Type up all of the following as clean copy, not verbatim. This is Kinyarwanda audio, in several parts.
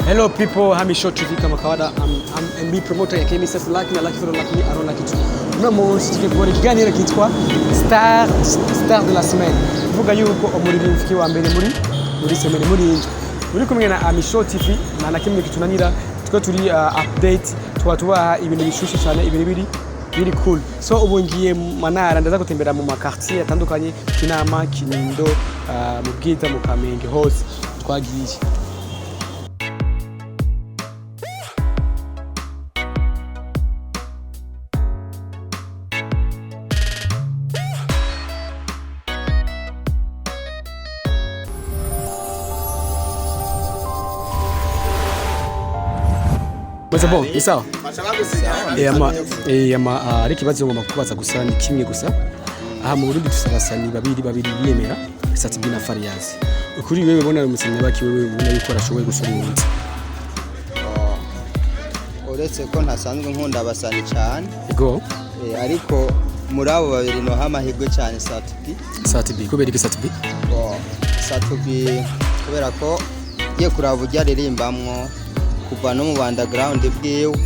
Hello people, Hamisho TV kama kawaida. I'm MB promoter ya KMS Lucky na Lucky for Lucky I don't like it. Memo sitike kwa kiganiro kitwa Star de la semaine. Vuga yuko umuririmbyi wa mbere muri semaine muri injo. Uri kumwe na Hamisho TV na nakimwe kitunanira tuko turi update tuba ibintu bishushe cyane ibintu biri cool. So ubu ngiye manara ndaza gutembera mu makartier atandukanye Kinama, Kinindo, mu Bwiza, mu Kamenge hose twagiye. What's up? Ni sawa? Ari kibazo ngoma kubaza gusa ni kimwe gusa. Aha mu Burundi tusabasani babiri biyemera Satibi na Fariyazi. Ukuri wewe bona umusenyi baki wewe ubona yuko arashoboye gusura umunsi. Uretse ko ntasanzwe nkunda abasani cyane. Ego. Ariko muri abo babiri no hamahirwe cyane Satibi. Kubera iki Satibi? Satibi kubera ko ye kuravuga aririmbamwo kuva no mu underground bwiwe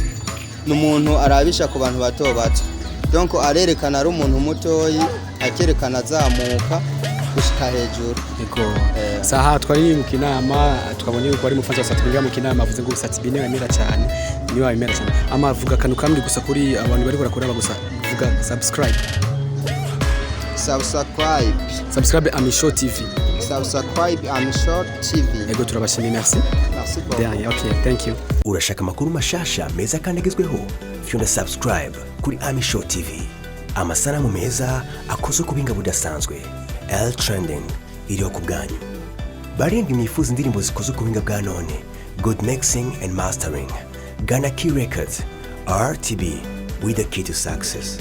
n'umuntu arabisha ku bantu bato donc arerekana ari umuntu mutoyi akerekana azamuka gushika hejuru eko saha twari mu Kinama twabonye ko ari mufanza Satibi mu Kinama avuze ngo Satibi ne bamera cyane niyo bamera cyane amavuga kanu kamwe gusa kuri abantu bari barakora gusa vuga subscribe Hamisho TV subscribe Hamisho TV. Ego turabashimiye merci. Merci beaucoup. Okay, thank you. Urashaka makuru mashasha meza kandi agezweho? Fyonda subscribe kuri Hamisho TV. Amasanamu meza akoze kubinga budasanzwe. L trending iriho ku bwanyu. Barindwi mwifuza indirimbo zikoze kubinga bwa none. Good mixing and mastering. Ghana Key Records. RTB with the key to success.